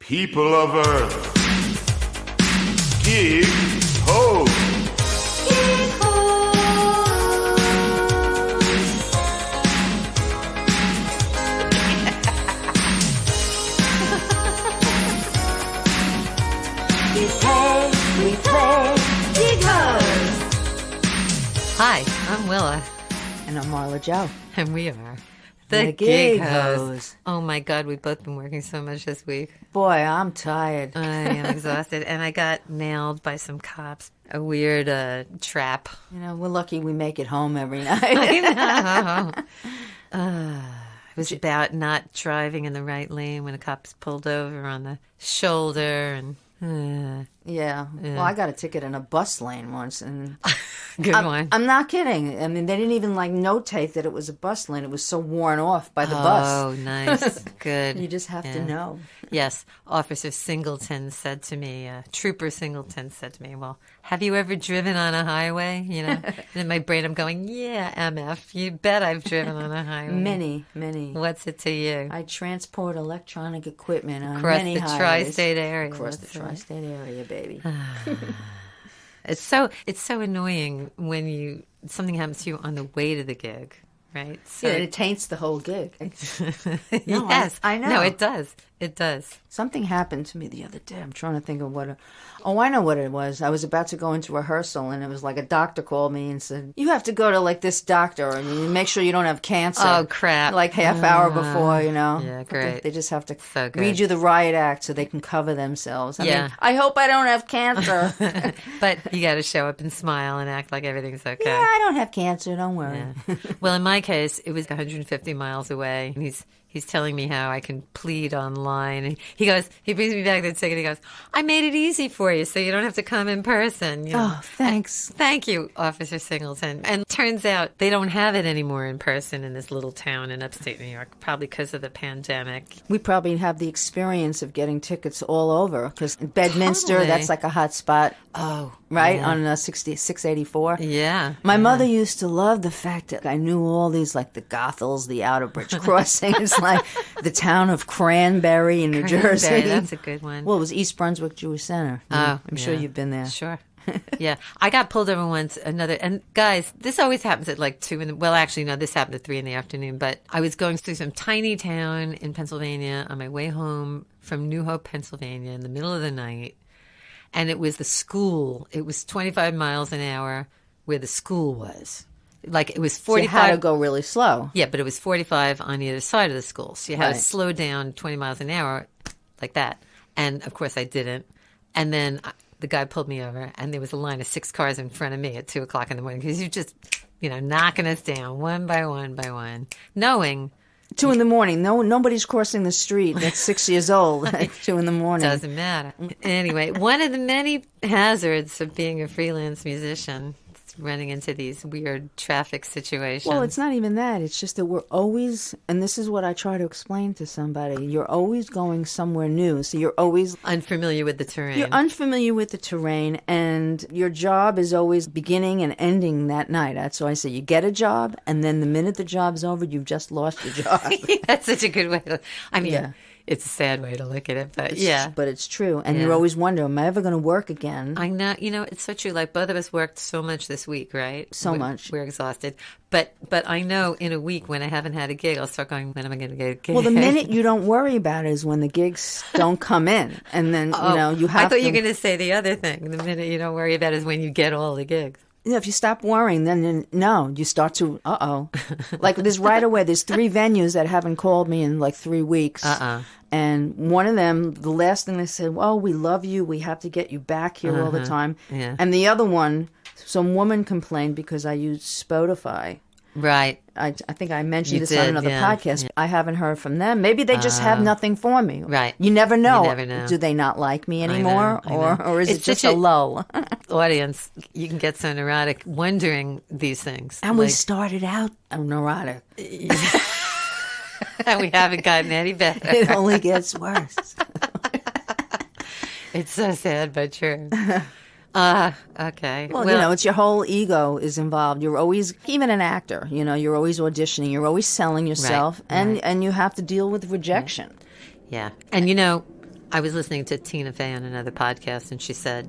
People of Earth, Gig Host. Gig Host. We play Gig Host. Hi, I'm Willa. And I'm Marla Joe. And we are the Gig Gig Host. Host. Oh my God, we've both been working so much this week. Boy, I'm tired. I am exhausted. And I got nailed by some cops. A weird trap. You know, we're lucky we make it home every night. I know. It was about not driving in the right lane when a cop's pulled over on the shoulder and... Yeah. Well, I got a ticket in a bus lane once, and Good one. I'm not kidding. I mean, they didn't even notate that it was a bus lane. It was so worn off by the bus. Oh, nice. Good. You just have to know. Yes. Officer Singleton said to me, Trooper Singleton said to me, well, have you ever driven on a highway? You know, and in my brain I'm going, yeah, MF, you bet I've driven on a highway. Many. What's it to you? I transport electronic equipment on Across many the highways. tri-state area. Across the That's right. tri-state area, baby. It's so annoying when something happens to you on the way to the gig, right? So, Yeah, it taints the whole gig. No, yes, I know. No, it does. It does. Something happened to me the other day. I'm trying to think of what. I know what it was. I was about to go into rehearsal, and it was like a doctor called me and said, "You have to go to this doctor and you make sure you don't have cancer." Oh crap! Like half hour before, you know. Yeah, great. They just have to So good. read you the riot act so they can cover themselves. I Yeah. mean, I hope I don't have cancer. But you got to show up and smile and act like everything's okay. Yeah, I don't have cancer. Don't worry. Yeah. Well, in my case, it was 150 miles away, and he's telling me how I can plead online. And he brings me back the ticket. He goes, I made it easy for you so you don't have to come in person. You know? Oh, thanks. Thank you, Officer Singleton. And turns out they don't have it anymore in person in this little town in upstate New York, probably because of the pandemic. We probably have the experience of getting tickets all over because Bedminster, Totally. that's like a hot spot. Oh, Right, yeah. on 684. Yeah. My mother used to love the fact that I knew all these, like the Gothels, the Outer Bridge Crossings, like the town of Cranberry in New Jersey. Cranberry, that's a good one. Well, it was East Brunswick Jewish Center. Oh, I'm sure yeah. you've been there. Sure. Yeah. I got pulled over once, and guys, this always happens at like 2 well, actually, no, this happened at 3 in the afternoon, but I was going through some tiny town in Pennsylvania on my way home from New Hope, Pennsylvania in the middle of the night. And it was the school. It was 25 miles an hour where the school was. Like it was 45. So you had to go really slow. Yeah, but it was 45 on either side of the school. So you had to Right. slow down 20 miles an hour like that. And, of course, I didn't. And then the guy pulled me over, and there was a line of 6 cars in front of me at 2 o'clock in the morning because you're just, knocking us down one by one, knowing 2 in the morning. Nobody's crossing the street that's 6 years old at 2 in the morning. doesn't matter. Anyway, one of the many hazards of being a freelance musician is running into these weird traffic situations. Well, it's not even that. It's just that we're always, and this is what I try to explain to somebody, you're always going somewhere new. So you're always unfamiliar with the terrain. You're unfamiliar with the terrain, and your job is always beginning and ending that night. That's why I say you get a job, and then the minute the job's over, you've just lost your job. That's such a good way to, Yeah. It's a sad way to look at it, but yeah. But it's true. And Yeah. you're always wondering, am I ever going to work again? I know, it's so true. Like both of us worked so much this week, right? So much. We're exhausted. But I know in a week when I haven't had a gig, I'll start going, when am I going to get a gig? Well, the minute you don't worry about it is when the gigs don't come in. And then, you have I thought to... you were going to say the other thing. The minute you don't worry about it is when you get all the gigs. Yeah, if you stop worrying, then no, you start to, Like there's right away, there's 3 venues that haven't called me in like 3 weeks. And one of them, the last thing they said, well, we love you. We have to get you back here all the time. Yeah. And the other one, some woman complained because I used Spotify. Right. I think I mentioned You this did, on another yeah. podcast. I haven't heard from them. Maybe they just have nothing for me. Right. You never know. You never know. Do they not like me anymore? I know. Or is It's it just such a lull? Audience, you can get so neurotic wondering these things. And we started out neurotic. And we haven't gotten any better. It only gets worse. It's so sad, but true. Okay. Well, it's your whole ego is involved. You're always, even an actor, you're always auditioning. You're always selling yourself, and you have to deal with rejection. Yeah. And, I was listening to Tina Fey on another podcast, and she said,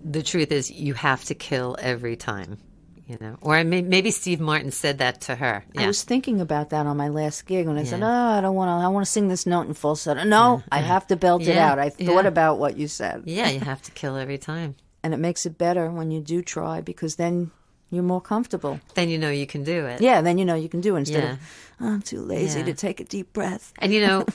the truth is you have to kill every time. You know, or maybe Steve Martin said that to her. Yeah. I was thinking about that on my last gig when I said, I don't want to. I want to sing this note in falsetto. No, I have to belt it out. I thought about what you said. Yeah, you have to kill every time. And it makes it better when you do try, because then you're more comfortable. Then you know you can do it. Yeah, then you know you can do it instead of, I'm too lazy to take a deep breath. And you know,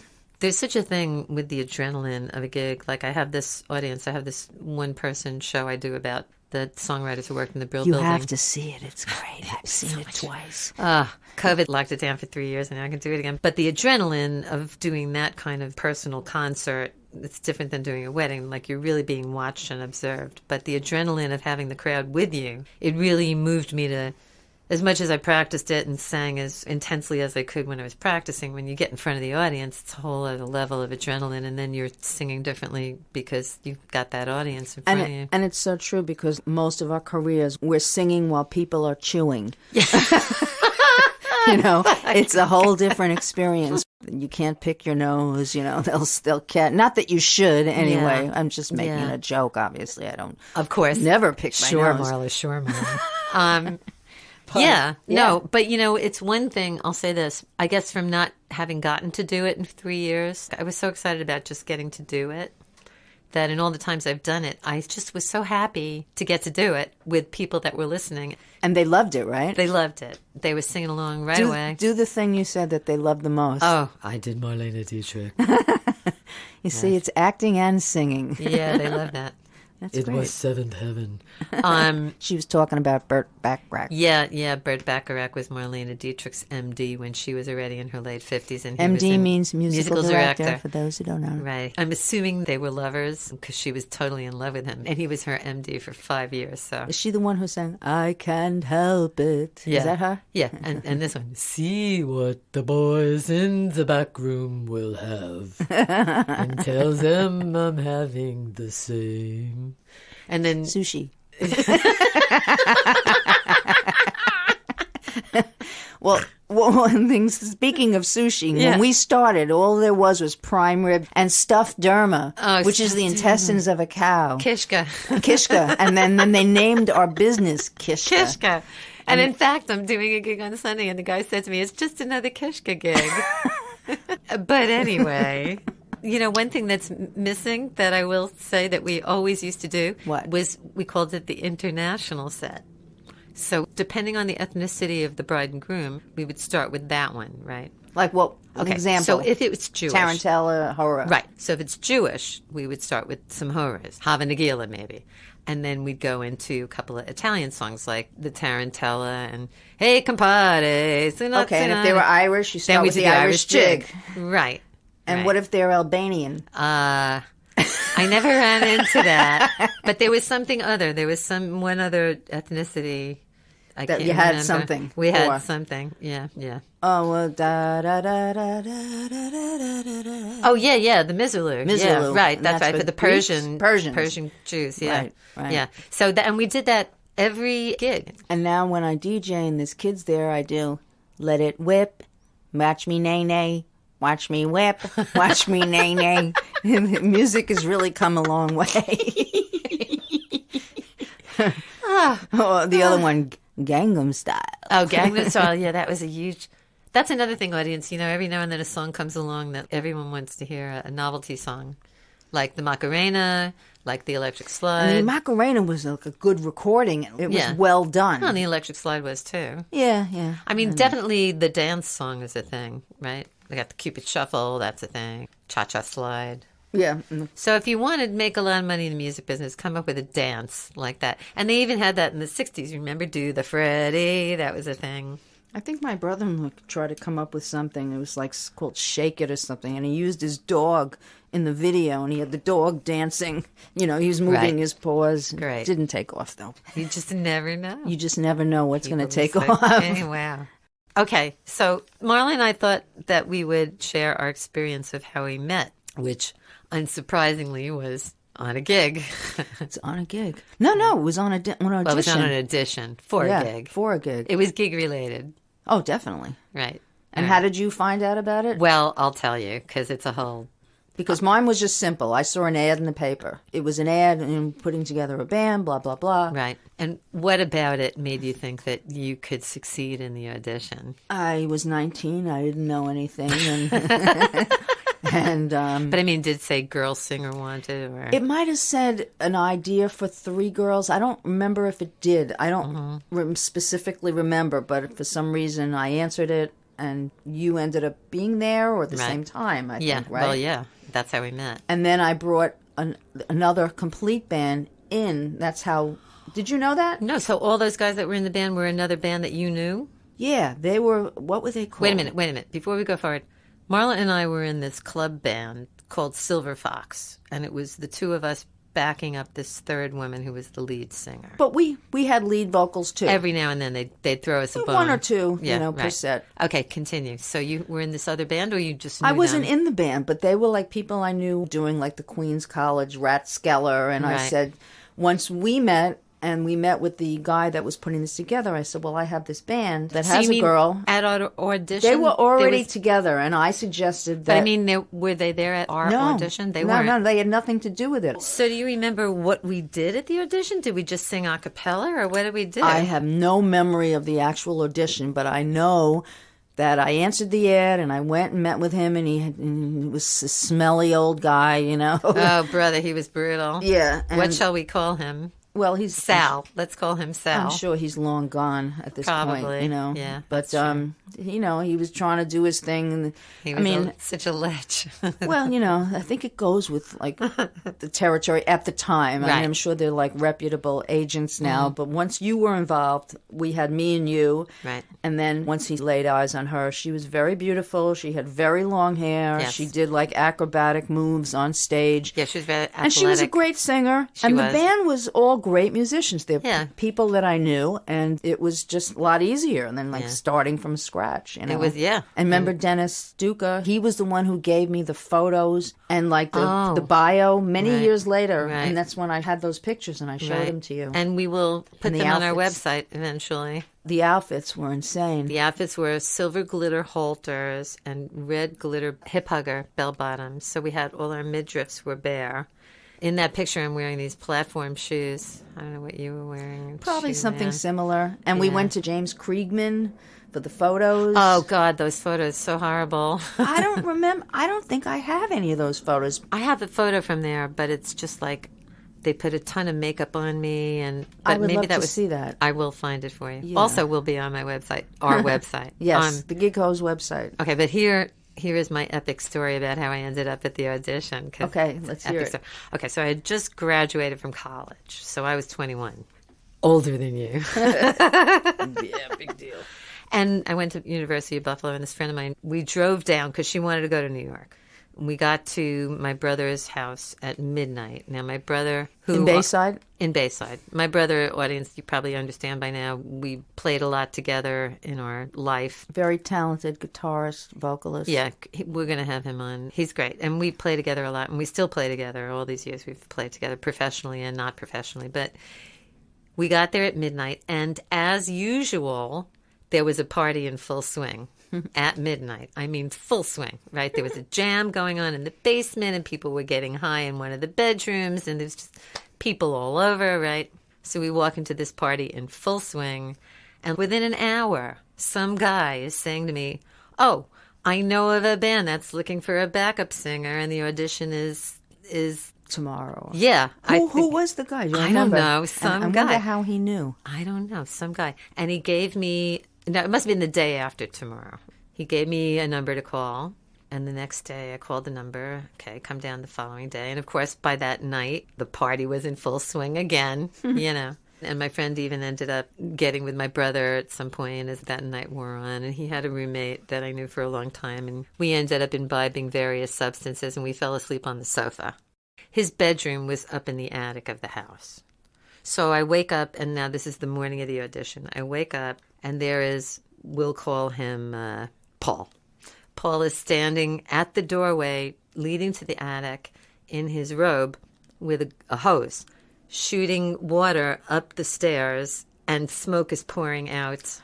there's such a thing with the adrenaline of a gig. Like I have this audience, I have this one-person show I do about the songwriters who worked in the Brill You Building. have to see it. It's great. I've seen it twice. COVID locked it down for 3 years, and now I can do it again. But the adrenaline of doing that kind of personal concert, it's different than doing a wedding. Like you're really being watched and observed. But the adrenaline of having the crowd with you, it really moved me to, as much as I practiced it and sang as intensely as I could when I was practicing, when you get in front of the audience, it's a whole other level of adrenaline, and then you're singing differently because you've got that audience in front of you. And it's so true, because most of our careers, we're singing while people are chewing. Yeah. You know, it's a whole different experience. You can't pick your nose, you know, they'll can't. Not that you should anyway. Yeah. I'm just making a joke, obviously. I don't. Of course. Never pick my Sure, nose. Marla, sure, Marla. No, but you know, it's one thing, I'll say this, I guess from not having gotten to do it in 3 years, I was so excited about just getting to do it, that in all the times I've done it, I just was so happy to get to do it with people that were listening. And they loved it, right? They loved it. They were singing along right away. Do the thing you said that they loved the most. Oh, I did Marlena Dietrich. You see, it's acting and singing. Yeah, they love that. That's It great. was seventh heaven. She was talking about Burt Bacharach. Yeah, Burt Bacharach was Marlena Dietrich's MD when she was already in her late 50s. And he was MD in means musical director, for those who don't know. Right. I'm assuming they were lovers because she was totally in love with him. And he was her MD for 5 years. So Is she the one who sang, I can't help it? Yeah. Is that her? Yeah, and this one. See what the boys in the back room will have, and tell them I'm having the same. And then Sushi. Well, one thing, speaking of sushi, when we started, all there was prime rib and stuffed derma, which is the intestines of a cow. Kishka. Kishka. And then they named our business Kishka. Kishka. And in fact, I'm doing a gig on Sunday, and the guy said to me, it's just another Kishka gig. But anyway, you know, one thing that's missing that I will say that we always used to do was we called it the international set. So depending on the ethnicity of the bride and groom, we would start with that one, right? Like what? An example. So if it was Jewish. Tarantella, horror. Right. So if it's Jewish, we would start with some horrors. Hava Nagila, maybe. And then we'd go into a couple of Italian songs like the Tarantella and Hey Compare. Okay, and if they were Irish, you start with the Irish jig. Right. And what if they're Albanian? I never ran into that. But there was something other. There was one other ethnicity. I That can't you had remember. something We had for. something. Yeah. Oh, well, da da da da da da da da da. Oh, yeah, the Mizralu. Mizralu. Yeah, right, And that's that's right, for for the Greeks? Persian Persians. Jews, yeah. Right. Yeah. So, and we did that every gig. And now when I DJ and there's kids there, I do Let It Whip, Watch Me Nay Nay, Watch Me Whip, Watch Me Nay Nay. Music has really come a long way. Oh, the other one, Gangnam Style. Oh, Gangnam Style, yeah, that was a huge... That's another thing, audience. You know, every now and then a song comes along that everyone wants to hear, a novelty song. Like the Macarena, like the Electric Slide. I mean, Macarena was like a good recording. It was well done. Well, the Electric Slide was too. Yeah. I mean, definitely the dance song is a thing, right? They got the Cupid Shuffle, that's a thing. Cha-Cha Slide. Yeah. So if you wanted to make a lot of money in the music business, come up with a dance like that. And they even had that in the 60s. Remember, Do the Freddie? That was a thing. I think my brother tried to come up with something. It was like called Shake It or something. And he used his dog in the video. And he had the dog dancing. You know, he was moving his paws. Great. Didn't take off, though. You just never know. You just never know what's going to take People off. just like, wow. Okay, so Marla and I thought that we would share our experience of how we met, which unsurprisingly was on a gig. It's on a gig. No, it was on an audition. Well, it was on an audition for a gig. For a gig. It was gig related. Oh, definitely. Right. And how did you find out about it? Well, I'll tell you, because it's a whole Because mine was just simple. I saw an ad in the paper. It was an ad in putting together a band, blah, blah, blah. Right. And what about it made you think that you could succeed in the audition? I was 19. I didn't know anything. And, But I mean, did it say girl singer wanted? Or it might have said an idea for 3 girls. I don't remember if it did. I don't specifically remember, but for some reason I answered it, and you ended up being there or at the same time, I think, right? Well, yeah. That's how we met. And then I brought another complete band in. That's how... Did you know that? No, so all those guys that were in the band were another band that you knew? Yeah, they were... What were they called? Wait a minute. Before we go forward, Marla and I were in this club band called Silver Fox, and it was the two of us backing up this third woman who was the lead singer. But we had lead vocals, too. Every now and then they'd throw us a bone. 1 or 2, per set. Okay, continue. So you were in this other band, or you just knew I wasn't them? in the band, but they were like people I knew doing like the Queen's College Rathskeller, and I Right. said, once we met, and we met with the guy that was putting this together, I said, well, I have this band that So has you a mean girl. at our audition? They were already There was- together, and I suggested But that... I mean, were they there at our audition? They weren't. No, they had nothing to do with it. So do you remember what we did at the audition? Did we just sing a cappella, or what did we do? I have no memory of the actual audition, but I know that I answered the ad, and I went and met with him, and he was a smelly old guy, you know. Oh, brother, he was brutal. Yeah. What and- shall we call him? Well, he's Sal. Let's call him Sal. I'm sure he's long gone at this Probably, point, you know. yeah, But that's true. he was trying to do his thing. And He I was mean, such a lech. well, I think it goes with like the territory at the time. I Right. mean, I'm sure they're like reputable agents now. But once you were involved, we had me and you. Right. And then once he laid eyes on her, she was very beautiful. She had very long hair. Yes. She did like acrobatic moves on stage. Yeah, she was very athletic. And she was a great singer. She and was. the band was all great musicians. They're Yeah. people that I knew, and it was just a lot easier than like Yeah. starting from scratch. You know? It was, yeah. And remember Dennis Duca? He was the one who gave me the photos and like Oh. the bio many Right. years later. Right. And that's when I had those pictures and I showed them to you. And we will put And the them on our outfits. website eventually. The outfits were insane. The outfits were silver glitter halters and red glitter hip hugger bell bottoms. So we had all our midriffs were bare. In that picture, I'm wearing these platform shoes. I don't know what you were wearing. Probably Shoe something man. similar. And we Yeah. went to James Kriegman for the photos. Oh, God, those photos, so horrible. I don't remember. I don't think I have any of those photos. I have a photo from there, but it's just like they put a ton of makeup on me. But I would maybe love that to was, see that. I will find it for you. Yeah. Also, will be on my website, our website. Yes, the Gig Ho's website. Okay, but here is my epic story about how I ended up at the audition. 'Cause Okay, it's let's an hear epic it. story. Okay, so I had just graduated from college, so I was 21, older than you. Yeah, big deal. And I went to University of Buffalo, and this friend of mine, we drove down because she wanted to go to New York. We got to my brother's house at midnight. Now, my brother, who In Bayside? in Bayside, my brother, audience, you probably understand by now, we played a lot together in our life. Very talented guitarist, vocalist. Yeah, we're going to have him on. He's great. And we play together a lot, and we still play together. All these years we've played together professionally and not professionally. But we got there at midnight, and as usual, there was a party in full swing at midnight. I mean, full swing, right? There was a jam going on in the basement, and people were getting high in one of the bedrooms, and there's just people all over, right? So we walk into this party in full swing, and within an hour, some guy is saying to me, "Oh, I know of a band that's looking for a backup singer, and the audition is Tomorrow. yeah." Who was the guy? Do you I don't remember? know, And some I guy. wonder how he knew. I don't know, some guy. And he gave me, no, it must have been the day after tomorrow. He gave me a number to call. And the next day I called the number. Okay, come down the following day. And of course, by that night, the party was in full swing again, you know. And my friend even ended up getting with my brother at some point as that night wore on. And he had a roommate that I knew for a long time. And we ended up imbibing various substances, and we fell asleep on the sofa. His bedroom was up in the attic of the house. So I wake up, and now this is the morning of the audition. I wake up, and there is, we'll call him Paul. Paul is standing at the doorway leading to the attic in his robe with a hose, shooting water up the stairs, and smoke is pouring out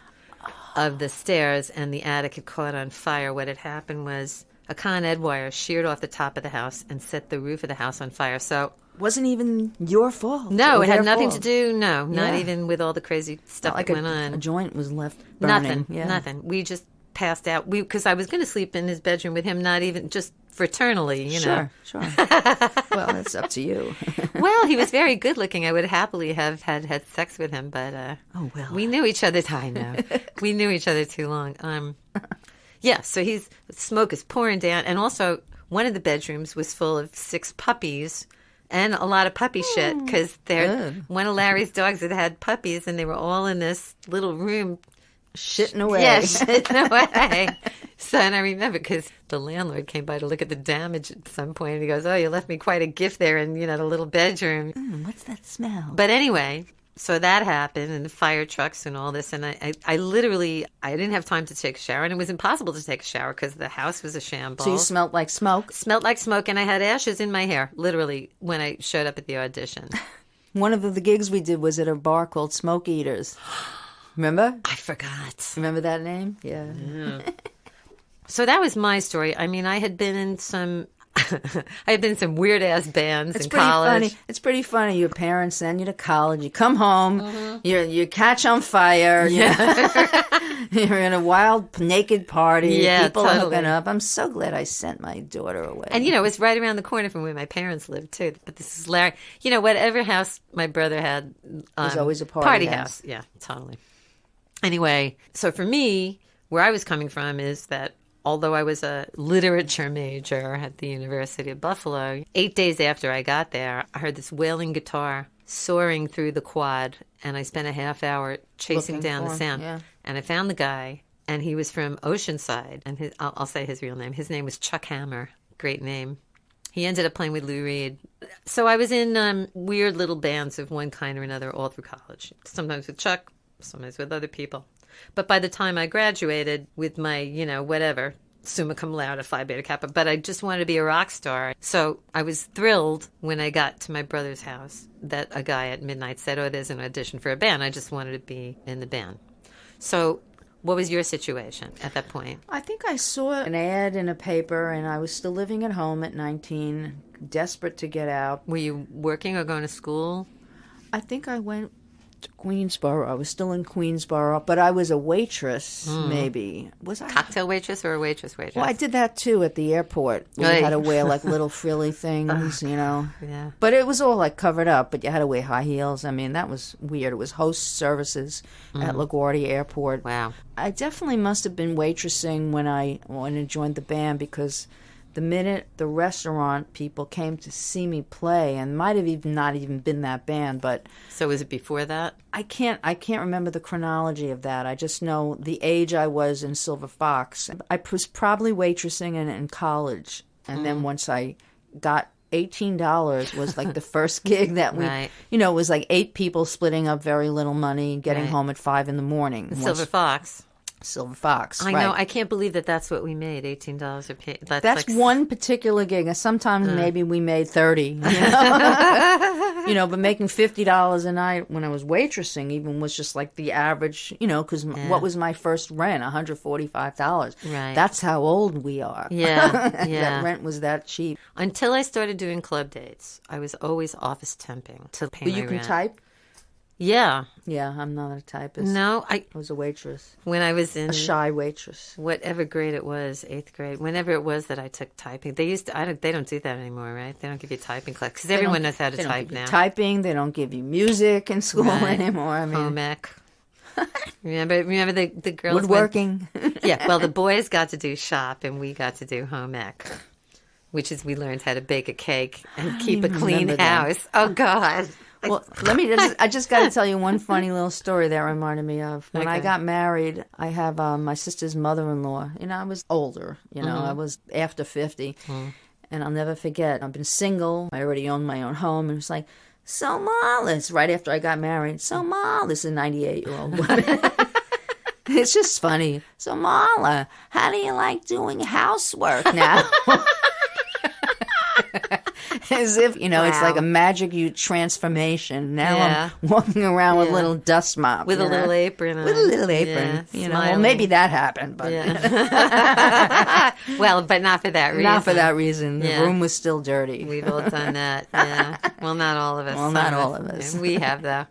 of the stairs, and the attic had caught on fire. What had happened was a Con Ed wire sheared off the top of the house and set the roof of the house on fire. So Wasn't even your fault. no, or it had their nothing fault. to do. No, not Yeah. even with all the crazy stuff Not like that went on. a joint was left burning. Nothing. Yeah. Nothing. We just passed out. Because I was going to sleep in his bedroom with him, not even just fraternally, you know. Sure. Well, it's up to you. Well, he was very good looking. I would happily have had sex with him, but Oh, well. we knew each other. I know. We knew each other too long. Yeah, so smoke is pouring down. And also, one of the bedrooms was full of 6 puppies and a lot of puppy shit because good. one of Larry's dogs had puppies and they were all in this little room. Shitting away. Yeah, shitting away. So, and I remember because the landlord came by to look at the damage at some point. And he goes, "Oh, you left me quite a gift there in, the little bedroom." What's that smell? But anyway, so that happened and the fire trucks and all this. And I literally, I didn't have time to take a shower. And it was impossible to take a shower because the house was a shambles. So you smelled like smoke? Smelled like smoke and I had ashes in my hair, literally, when I showed up at the audition. One of the gigs we did was at a bar called Smoke Eaters. Remember? I forgot. Remember that name? Yeah. So that was my story. I mean, I had been in some weird ass bands It's in pretty college. funny. It's pretty funny. Your parents send you to college. You come home. You catch on fire. You're in a wild naked party. Yeah, People are totally. hooking up. I'm so glad I sent my daughter away. And, it was right around the corner from where my parents lived, too. But this is Larry. Whatever house my brother had. There's always a party house. Yeah, totally. Anyway, so for me, where I was coming from is that although I was a literature major at the University of Buffalo, 8 days after I got there, I heard this wailing guitar soaring through the quad, and I spent a half hour chasing Looking down for the him, sound. yeah. And I found the guy, and he was from Oceanside, and I'll say his real name. His name was Chuck Hammer. Great name. He ended up playing with Lou Reed. So I was in weird little bands of one kind or another all through college, sometimes with Chuck, sometimes with other people. But by the time I graduated with my, whatever, summa cum laude, Phi Beta Kappa, but I just wanted to be a rock star. So I was thrilled when I got to my brother's house that a guy at midnight said, "Oh, there's an audition for a band." I just wanted to be in the band. So what was your situation at that point? I think I saw an ad in a paper, and I was still living at home at 19, desperate to get out. Were you working or going to school? I think I went to Queensboro. I was still in Queensboro, but I was a waitress, maybe. Was I? Cocktail waitress or a waitress? Well, I did that too at the airport. We Right. had to wear like little frilly things, Yeah. But it was all like covered up, but you had to wear high heels. I mean, that was weird. It was host services at LaGuardia Airport. Wow. I definitely must have been waitressing when I joined the band, because the minute the restaurant people came to see me play, and might have even not even been that band, but So was it before that? I can't remember the chronology of that. I just know the age I was in Silver Fox. I was probably waitressing in college, and then once I got $18 was like the first gig that we, Right. it was like 8 people splitting up very little money, getting Right. home at 5 a.m. Silver Fox. Silver Fox. I right. know. I can't believe that that's what we made. $18 a pay. That's like, one particular gig. And sometimes maybe we made 30. But making $50 a night when I was waitressing even was just like the average. Because what was my first rent? $145. Right. That's how old we are. Yeah, yeah. That rent was that cheap. Until I started doing club dates, I was always office temping to pay But my you can rent. type? Yeah. Yeah, I'm not a typist. No, I was a waitress, when I was in a shy waitress. whatever grade it was, 8th grade, whenever it was that I took typing, they don't do that anymore, right? They don't give you typing class because everyone knows how to They don't type give you now. typing. They don't give you music in school Right. anymore. I mean, Home ec. Remember the girls went- woodworking. Yeah, well, the boys got to do shop and we got to do home ec, which is we learned how to bake a cake and keep a even clean remember that. house. Oh, God. Well, I just got to tell you one funny little story that reminded me of. When I Okay. got married, I have my sister's mother-in-law. I was older, I was after 50. And I'll never forget, I've been single. I already owned my own home. And it was like, "So, Ma," this right after I got married. "So, Ma," this is a 98-year-old woman. It's just funny. "So, Marla, how do you like doing housework now?" As if, it's Wow. like a magic transformation. Now Yeah. I'm walking around with a Yeah. little dust mop. With a little apron on. With a little apron. Yeah, Well, smiling. maybe that happened, but Yeah. Well, but not for that reason. not for that reason. The Yeah. room was still dirty. We've all done that. Yeah. Well, not all of us. Well, Some not all of us. We have, though.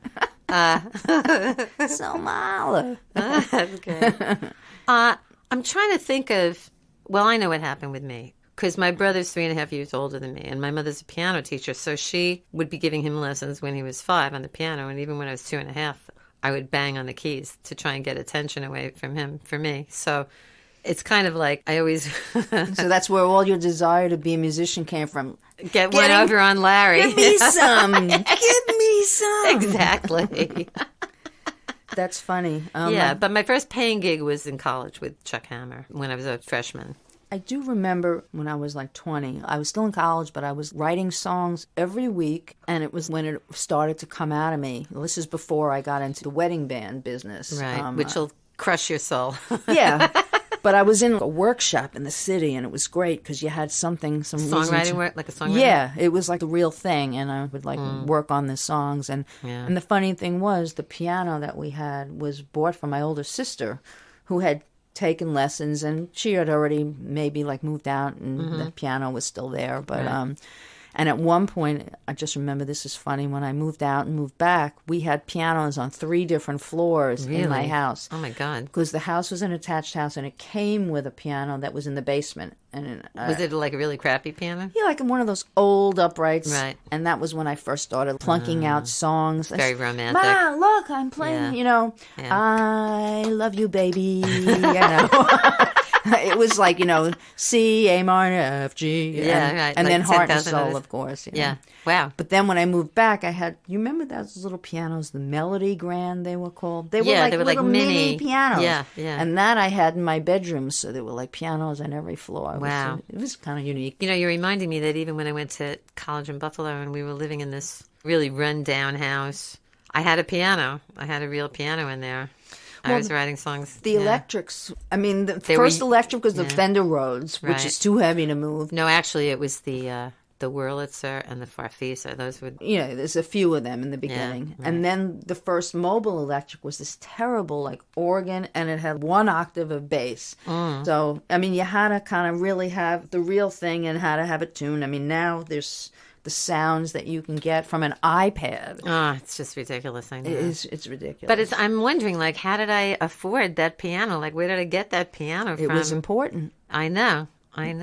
So Mala. That's good. I'm trying to think of, well, I know what happened with me. Because my brother's 3.5 years older than me, and my mother's a piano teacher, so she would be giving him lessons when he was 5 on the piano, and even when I was 2.5, I would bang on the keys to try and get attention away from him for me. So it's kind of like I always So that's where all your desire to be a musician came from. get one over on Larry. Give me some. Give me some. Exactly. That's funny. Yeah, but my first paying gig was in college with Chuck Hammer when I was a freshman. I do remember when I was like 20, I was still in college, but I was writing songs every week, and it was when it started to come out of me. This is before I got into the wedding band business. Right, which will crush your soul. Yeah, but I was in a workshop in the city, and it was great because you had some reason Songwriting to- work, like a songwriter? Yeah, it was like the real thing, and I would work on the songs. And the funny thing was, the piano that we had was bought from my older sister, who had taken lessons, and she had already maybe like moved out, and the piano was still there. But and at one point, I just remember, this is funny, when I moved out and moved back, we had pianos on 3 different floors in my Really? house. Oh, my God. Because the house was an attached house, and it came with a piano that was in the basement. And Was it like a really crappy piano? yeah, like in one of those old uprights. Right. And that was when I first started plunking out songs. Very romantic. Ma, look, I'm playing, Yeah. Yeah. I love you, baby. It was like, C, A minor, F, G. Yeah, and, right, And like then Heart and 10,000 Soul, others. of course. Yeah. Wow. But then when I moved back, I had, you remember those little pianos, the Melody Grand, they were called? They were Yeah, like they were like little mini. pianos. Yeah, yeah. And that I had in my bedroom, so there were like pianos on every floor. Wow. It was kind of unique. You're reminding me that even when I went to college in Buffalo and we were living in this really run-down house, I had a piano. I had a real piano in there. I was writing songs. The yeah. electrics, I mean, the They were- first electric was the yeah. Fender Rhodes, which Right. is too heavy to move. No, actually, it was the Wurlitzer and the Farfisa. Those would... There's a few of them in the beginning. right. And then the first mobile electric was this terrible, like, organ, and it had 1 octave of bass. So, I mean, you had to kind of really have the real thing and how to have it tuned. I mean, now there's the sounds that you can get from an iPad. Oh, it's just ridiculous, I know. It's ridiculous. But I'm wondering, like, how did I afford that piano? Like, where did I get that piano it from? was important. I know. I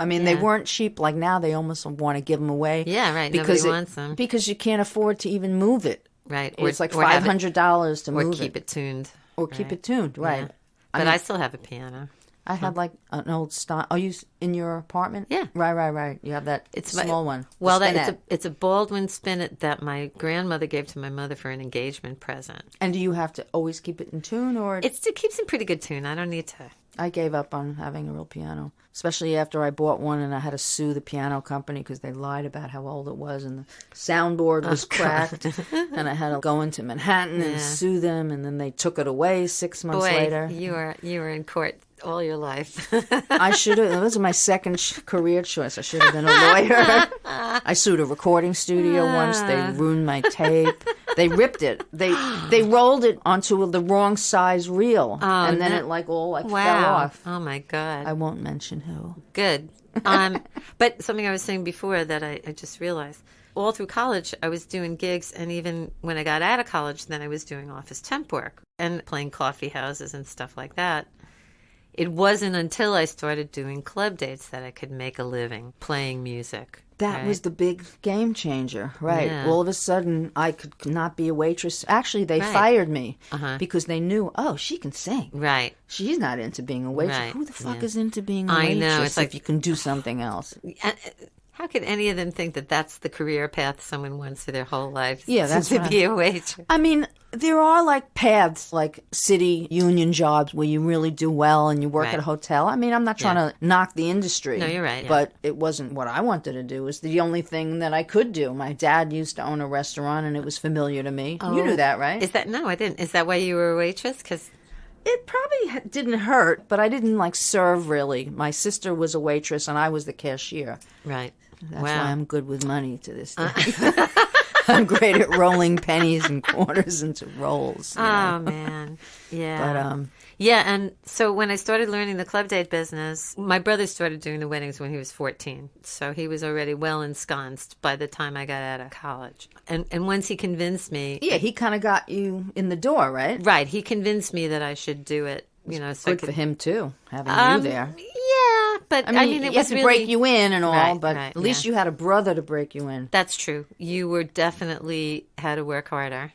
mean, they weren't cheap like now. They almost want to give them away. Yeah, right. Because Nobody wants them. Because you can't afford to even move it. Right. It's like or have it- $500 to Or move keep it. it tuned. Or keep Right. it tuned, right. Yeah. But I still have a piano. I had like an old style. Oh, you in your apartment? Yeah. Right. You have that small one. Well, the it's spinet. a Baldwin spinet that my grandmother gave to my mother for an engagement present. And do you have to always keep it in tune, or It keeps in pretty good tune. I don't need to. I gave up on having a real piano, especially after I bought one and I had to sue the piano company because they lied about how old it was and the soundboard was cracked, and I had to go into Manhattan and sue them, and then they took it away 6 months Boy, later. you were in court all your life. I should have. That was my second career choice. I should have been a lawyer. I sued a recording studio once. They ruined my tape. They ripped it. They rolled it onto the wrong size reel, and then it all fell off. Oh my God. I won't mention who. Good. But something I was saying before that I just realized. All through college, I was doing gigs, and even when I got out of college, then I was doing office temp work and playing coffee houses and stuff like that. It wasn't until I started doing club dates that I could make a living playing music. That right? was the big game changer, right? Yeah. All of a sudden, I could not be a waitress. Actually, they Right. fired me Uh-huh. because they knew, oh, she can sing. Right. She's not into being a waitress. Right. Who the fuck Yeah. is into being a I waitress know. It's like- if you can do something else? How could any of them think that that's the career path someone wants for their whole life? Yeah, that's to what be a waitress. I mean, there are like paths, like city union jobs where you really do well and you work Right. at a hotel. I mean, I'm not trying to knock the industry. No, you're right, yeah. But it wasn't what I wanted to do. It was the only thing that I could do. My dad used to own a restaurant and it was familiar to me. You knew that, right? No, I didn't. Is that why you were a waitress? Because It probably didn't hurt, but I didn't serve really. My sister was a waitress and I was the cashier. right. That's Wow. why I'm good with money to this day. I'm great at rolling pennies and quarters into rolls. You know? Oh man, yeah. But Yeah, and so when I started learning the club date business, my brother started doing the weddings when he was 14. So he was already well ensconced by the time I got out of college. And once he convinced me, yeah, he kind of got you in the door, right? right, he convinced me that I should do it. You know, so I Good could, for him too, having you there. Yeah, but I mean, it he was had to really break you in and all, Right, but right, at least yeah. you had a brother to break you in. That's true. You were definitely had to work harder.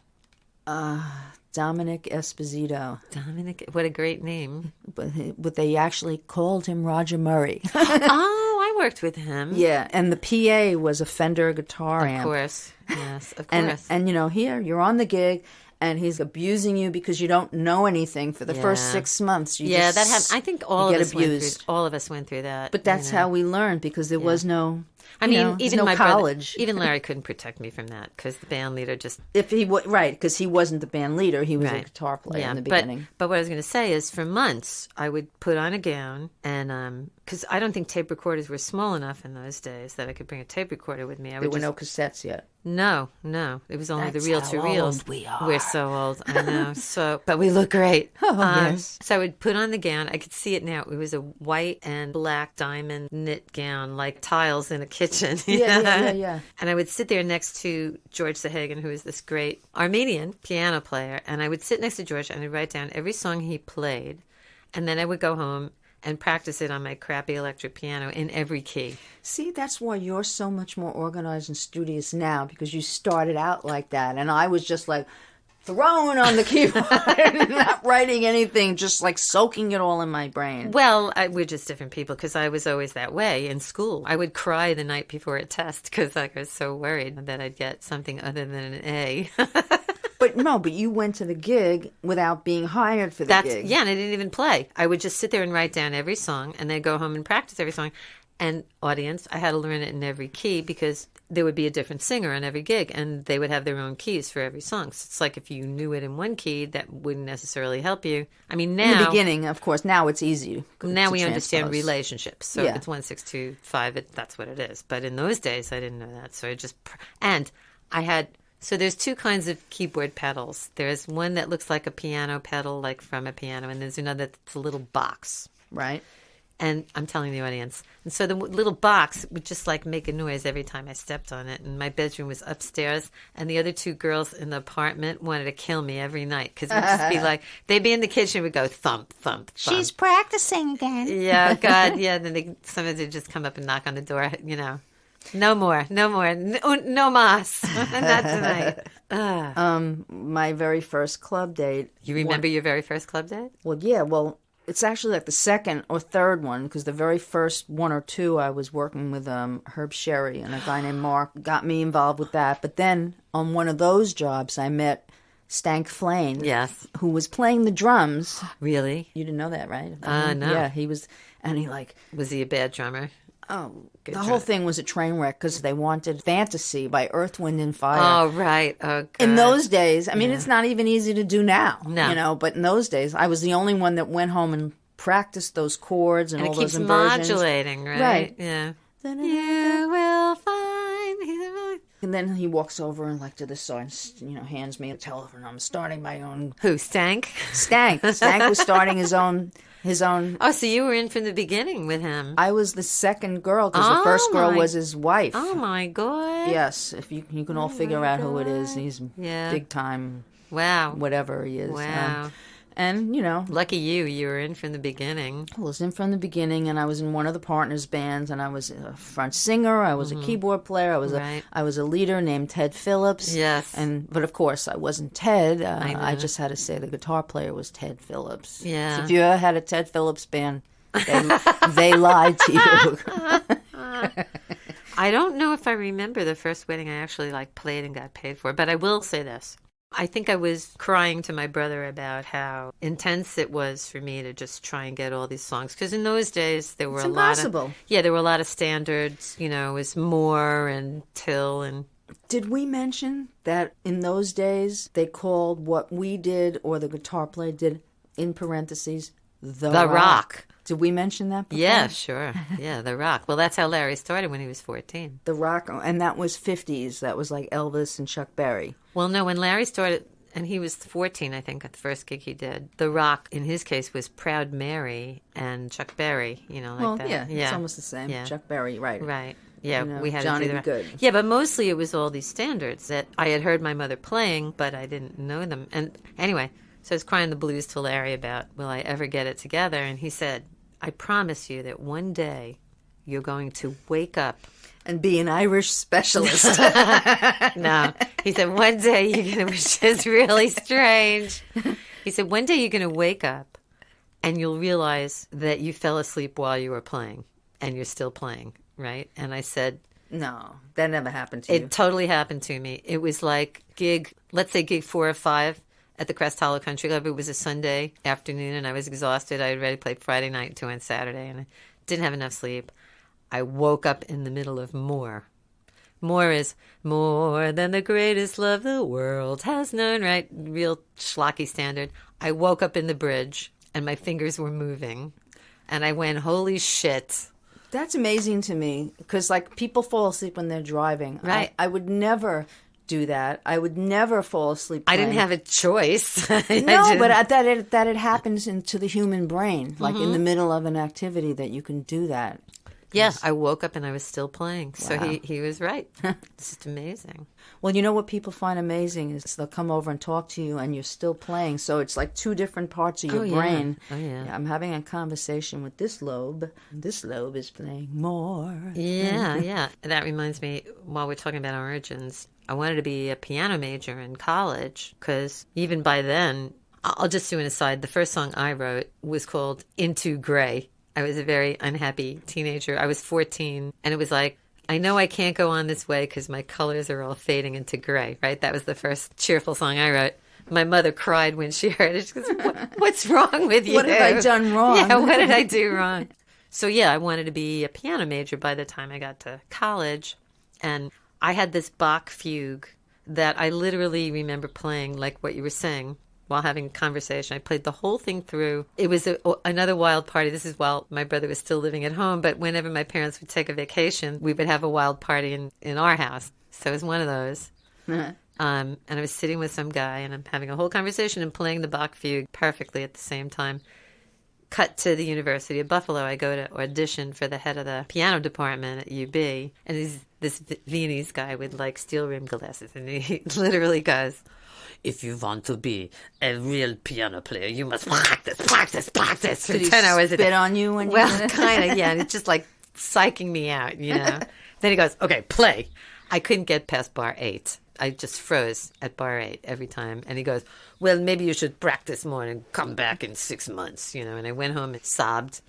Dominic Esposito, Dominic, what a great name. but they actually called him Roger Murray. Oh, I worked with him. Yeah, and the PA was a Fender guitar amp. Of course. Yes, of And course. and you know, here you're on the gig, and he's abusing you because you don't know anything for the first Yeah. 6 months. You Yeah, just, that happened. I think all you of get us went abused. through. All of us went through that. But that's how we learned because there was no. I mean, there's even no my college. brother, even Larry couldn't protect me from that because the band leader just If he was right, because he wasn't the band leader, he was a Right. guitar player yeah. in the beginning. But what I was going to say is, for months, I would put on a gown and because I don't think tape recorders were small enough in those days that I could bring a tape recorder with me. I There would were just no cassettes yet. No, it was only That's the reel how to reels. old we are. We're so old, I know. So, but we look great. Oh, yes. So I would put on the gown. I could see it now. It was a white and black diamond knit gown, like tiles in a kitchen. you Yeah, know? yeah. And I would sit there next to George Sahagan, who is this great Armenian piano player. And I would sit next to George and I'd write down every song he played. And then I would go home and practice it on my crappy electric piano in every key. See, that's why you're so much more organized and studious now, because you started out like that, and I was just like throwing on the keyboard and not writing anything, just like soaking it all in my brain. Well, we're just different people because I was always that way in school. I would cry the night before a test because I was so worried that I'd get something other than an A. But you went to the gig without being hired for the gig. Yeah, and I didn't even play. I would just sit there and write down every song and then go home and practice every song. And audience, I had to learn it in every key because there would be a different singer on every gig and they would have their own keys for every song. So it's like if you knew it in one key, that wouldn't necessarily help you. I mean, now... In the beginning, of course. Now it's easy. Now to we understand transpose. relationships. So Yeah. if it's 1 6 2 5, that's what it is. But in those days, I didn't know that. So I just... And I had... So there's two kinds of keyboard pedals. There's one that looks like a piano pedal, like from a piano, and there's another that's a little box. Right. And I'm telling the audience. And so the little box would just like make a noise every time I stepped on it. And my bedroom was upstairs. And the other two girls in the apartment wanted to kill me every night because it would just be like, they'd be in the kitchen, would go thump, thump, thump. She's practicing again. Yeah, God, yeah. Then somebody would just come up and knock on the door, you know. No more, no mas. Not tonight. My very first club date. You remember your very first club date? Well, yeah. Well, it's actually like the second or third one, because the very first one or two I was working with Herb Sherry, and a guy named Mark got me involved with that. But then on one of those jobs, I met Stank Flane. Yes. Who was playing the drums. Really? You didn't know that, right? No. Yeah, he was, and he like... Was he a bad drummer? Oh, Good the job. whole thing was a train wreck because they wanted Fantasy by Earth, Wind, and Fire. Oh, right. Oh, God. In those days, I mean, it's not even easy to do now, No. you know, but in those days, I was the only one that went home and practiced those chords and And all it keeps those inversions. modulating, right? Right. Yeah. You will find... And then he walks over and like to the side, and, you know, hands me a telephone. I'm starting my own... Who, Stank? Stank. Stank was starting his own... Oh, so you were in from the beginning with him. I was the second girl because the first girl was his wife. Oh, my God. Yes, if you can all figure out who it is. He's Yeah. big time, Wow. whatever he is. Wow. And, you know, Lucky you were in from the beginning. I was in from the beginning, and I was in one of the partners' bands, and I was a front singer. I was a keyboard player. I was Right. I was a leader named Ted Phillips. Yes. But of course, I wasn't Ted. I know. I just had to say the guitar player was Ted Phillips. Yeah. So if you ever had a Ted Phillips band, they lied to you. I don't know if I remember the first wedding I actually played and got paid for, but I will say this. I think I was crying to my brother about how intense it was for me to just try and get all these songs. Because in those days, there were It's a lot of... impossible. Yeah, there were a lot of standards. You know, it was Moore and Till and... Did we mention that in those days they called what we did or the guitar player did, in parentheses, the rock? Did we mention that before? Yeah, sure. Yeah, The Rock. Well, that's how Larry started when he was 14. The Rock, and that was 50s. That was like Elvis and Chuck Berry. Well, no, when Larry started, and he was 14, I think, at the first gig he did, The Rock, in his case, was Proud Mary and Chuck Berry, like that. Yeah, it's almost the same. Yeah. Chuck Berry, right. Right. Yeah, we had Johnny to do B. that. Good. Yeah, but mostly it was all these standards that I had heard my mother playing, but I didn't know them. And anyway, so I was crying the blues to Larry about, will I ever get it together? And he said, I promise you that one day you're going to wake up. And be an Irish specialist. No. He said, one day you're going to, which is really strange. He said, one day you're going to wake up and you'll realize that you fell asleep while you were playing and you're still playing, right? And I said, No, that never happened to you. it totally happened to me. It was like let's say gig 4 or 5 at the Crest Hollow Country Club. It was a Sunday afternoon and I was exhausted. I had already played Friday night, 2 on Saturday, and I didn't have enough sleep. I woke up in the middle of More. More is more than the greatest love the world has known, right? Real schlocky standard. I woke up in the bridge and my fingers were moving. And I went, holy shit. That's amazing to me because, like, people fall asleep when they're driving. Right. I would never do that. I would never fall asleep I playing. didn't have a choice. No, but that it happens into the human brain, like in the middle of an activity, that you can do that. Yeah, I woke up and I was still playing. So Wow. he was right. It's just amazing. Well, you know what people find amazing is they'll come over and talk to you and you're still playing. So it's like 2 different parts of your Oh, yeah. brain. Oh, yeah. I'm having a conversation with this lobe. This lobe is playing more. Yeah, yeah. That reminds me, while we're talking about origins, I wanted to be a piano major in college because even by then, I'll just do an aside. The first song I wrote was called Into Gray. I was a very unhappy teenager. I was 14, and it was like, I know I can't go on this way because my colors are all fading into gray, right? That was the first cheerful song I wrote. My mother cried when she heard it. She goes, what's wrong with you? What have I done wrong? Yeah, what did I do wrong? So, yeah, I wanted to be a piano major by the time I got to college. And I had this Bach fugue that I literally remember playing, like what you were saying, while having a conversation. I played the whole thing through. It was another wild party. This is while my brother was still living at home, but whenever my parents would take a vacation, we would have a wild party in our house. So it was one of those. And I was sitting with some guy, and I'm having a whole conversation and playing the Bach fugue perfectly at the same time. Cut to the University of Buffalo. I go to audition for the head of the piano department at UB, and he's this Viennese guy with like steel rimmed glasses, and he literally goes, if you want to be a real piano player, you must practice for Did he 10 hours a day. spit on you when you Well, did it? kind of, yeah. And it's just like psyching me out, Then he goes, okay, play. I couldn't get past bar 8. I just froze at bar 8 every time. And he goes, well, maybe you should practice more and come back in 6 months, And I went home and sobbed.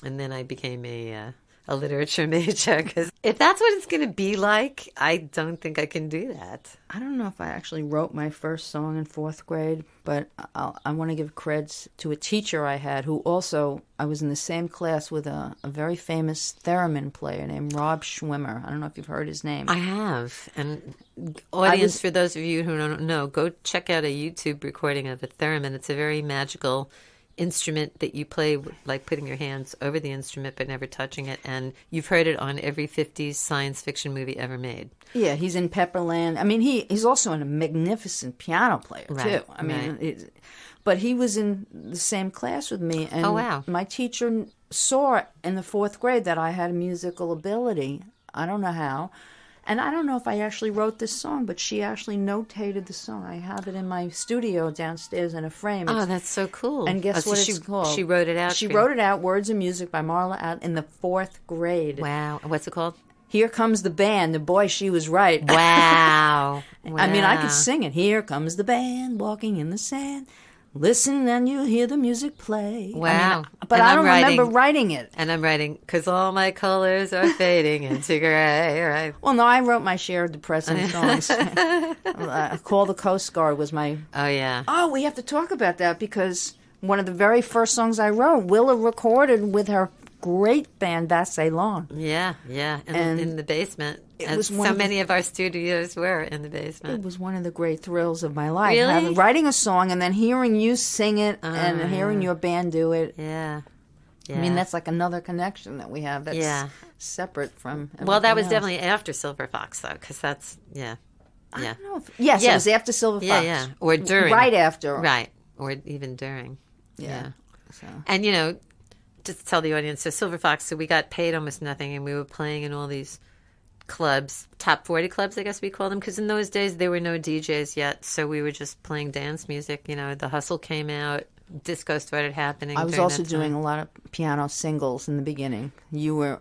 And then I became a literature major because if that's what it's going to be like, I don't think I can do that. I don't know if I actually wrote my first song in 4th grade, but I want to give creds to a teacher I had who also, I was in the same class with a very famous theremin player named Rob Schwimmer. I don't know if you've heard his name. I have. And audience, for those of you who don't know, go check out a YouTube recording of a theremin. It's a very magical instrument that you play, like putting your hands over the instrument but never touching it, and you've heard it on every 50s science fiction movie ever made. Yeah, he's in Pepperland. I mean, he's also a magnificent piano player, Right, too. I mean, but he was in the same class with me, and Oh, wow. my teacher saw in the 4th grade that I had musical ability. I don't know how. And I don't know if I actually wrote this song, but she actually notated the song. I have it in my studio downstairs in a frame. Oh, that's so cool. And guess so what she, it's called? She wrote it out. She for you. wrote it out, Words and Music by Marla out in the 4th grade. Wow. What's it called? Here Comes the Band. The boy, she was right. Wow. I mean, I Wow. could sing it. Here comes the band walking in the sand. Listen and you hear the music play. Wow. But And I I'm don't remember writing it. And I'm writing, because all my colors are fading into gray, right? Well, no, I wrote my share of depressing songs. Call the Coast Guard was my... Oh, yeah. Oh, we have to talk about that because one of the very first songs I wrote, Willa recorded with her great band, Vassalon. Yeah, yeah. And in the basement. it As was one so of the- many of our studios were in the It basement. was one of the great thrills of my life. Really? Writing a song and then hearing you sing it and hearing your band do it. Yeah. Yeah. I mean, that's like another connection that we have that's separate from Well, that was everything else. definitely after Silver Fox, though, because that's, yeah. I don't know yes, it was after Silver Fox. Yeah. Or during. Right after. Right. Or even during. Yeah. So. And, you know, just to tell the audience, so Silver Fox, so we got paid almost nothing, and we were playing in all these clubs, top 40 clubs, I guess we call them, because in those days there were no DJs yet, so we were just playing dance music. You know, the hustle came out, disco started happening. I was also doing a lot of piano singles in the beginning. You were...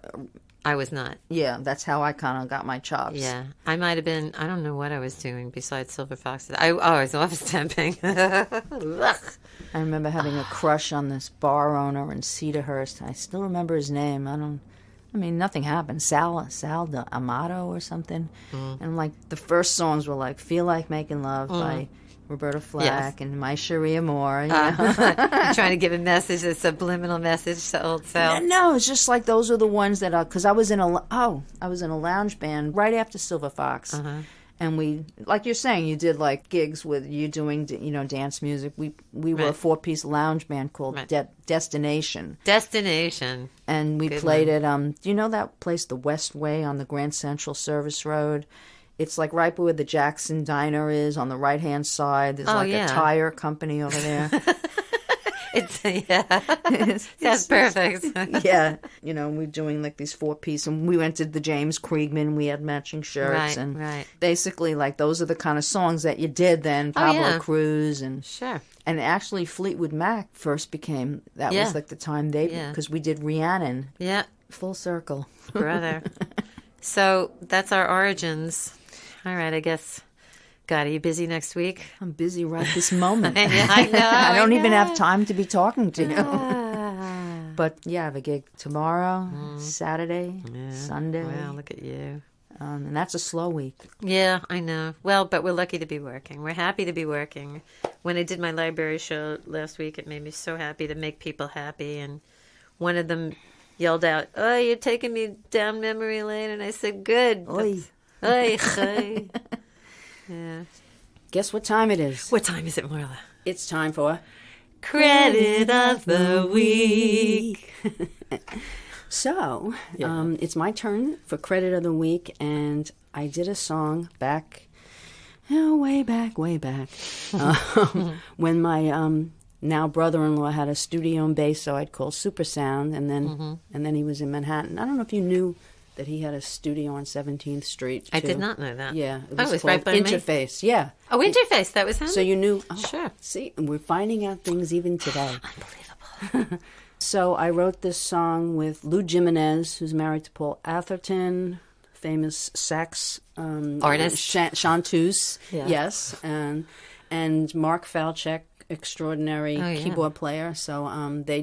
I was not. Yeah, that's how I kind of got my chops. Yeah, I might have been. I don't know what I was doing besides Silver Fox. I was office temping. I remember having a crush on this bar owner in Cedarhurst. I still remember his name. I mean, nothing happened. Sal Amato or something. And like the first songs were like "Feel Like Making Love" by Roberta Flack and "My Cherie Amour." You know? You're trying to give a message, a subliminal message to old Sal. No, it's just like those are the ones that because I was in a lounge band right after Silver Fox. And we, like you're saying, you did like gigs with you doing, dance music. We were a 4-piece lounge band called Destination. Destination. And we played at, do you know that place, the West Way on the Grand Central Service Road? It's like right where the Jackson Diner is on the right-hand side. There's a tire company over there. That's perfect. Yeah. We're doing like these 4-piece, and we went to the James Kriegman. We had matching shirts. Right. Basically, like, those are the kind of songs that you did then. Pablo Cruz. Sure. And actually, Fleetwood Mac first became, that was like the time because we did Rhiannon. Yeah. Full circle. Brother. So that's our origins. All right, I guess. God, are you busy next week? I'm busy right this moment. I know. I don't even have time to be talking to you. But yeah, I have a gig tomorrow, Saturday, Sunday. Wow, look at you. And that's a slow week. Yeah, I know. Well, but we're lucky to be working. We're happy to be working. When I did my library show last week, it made me so happy to make people happy. And one of them yelled out, "Oh, you're taking me down memory lane." And I said, "Good." Oy. Oy. Yeah. Guess what time it is? What time is it, Marla? It's time for Credit of the Week. So, it's my turn for Credit of the Week, and I did a song way back, when my now brother-in-law had a studio in Bay, so I'd call Super Sound, and then he was in Manhattan. I don't know if you knew that he had a studio on 17th Street, too. I did not know that. Yeah. It was called right by Interface. Me? Yeah. Oh, Interface. That was him? So you knew. Oh, sure. See, and we're finding out things even today. Unbelievable. So I wrote this song with Lou Jimenez, who's married to Paul Atherton, famous sax artist. Chanteuse. Yeah. Yes. And Mark Falchek, extraordinary keyboard player. So they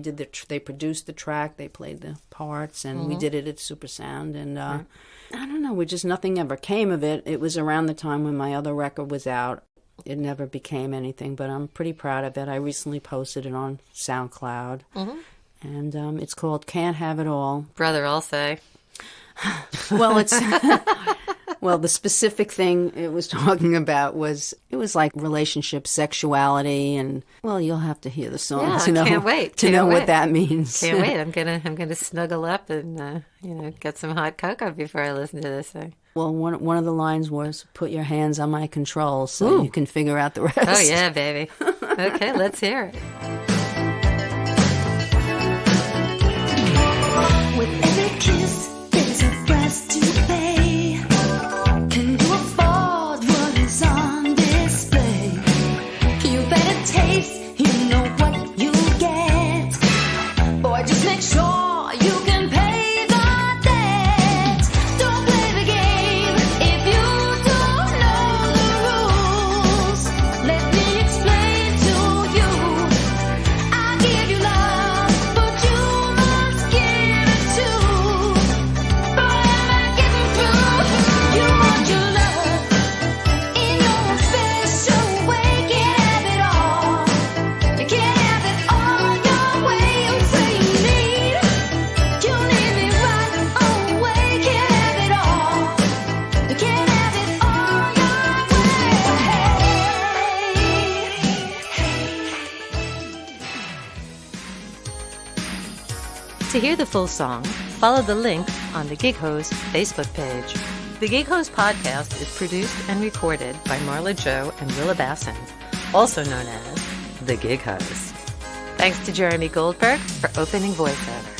produced the track, they played the parts, and we did it at Super Sound. And I don't know, nothing ever came of it. It was around the time when my other record was out. It never became anything, but I'm pretty proud of it. I recently posted it on SoundCloud, and it's called "Can't Have It All." Brother, I'll say. Well, the specific thing it was talking about was like relationship sexuality, and you'll have to hear the song to know. Can't wait to know what that means. Can't wait. I'm gonna snuggle up and get some hot cocoa before I listen to this thing. Well, one of the lines was, "Put your hands on my controls so you can figure out the rest." Oh yeah, baby. Okay, let's hear it. With every kiss, there's a price to pay. Can you afford what is on display? You better taste, you know what you get. Boy, just make sure you can pay the debt. Don't play the game if you don't know the rules. Let me explain to you. I'll give you love, but you must give it to To hear the full song, follow the link on the Gig Host Facebook page. The Gig Host podcast is produced and recorded by Marla Joe and Willa Basson, also known as The Gig Host. Thanks to Jeremy Goldberg for opening voiceover.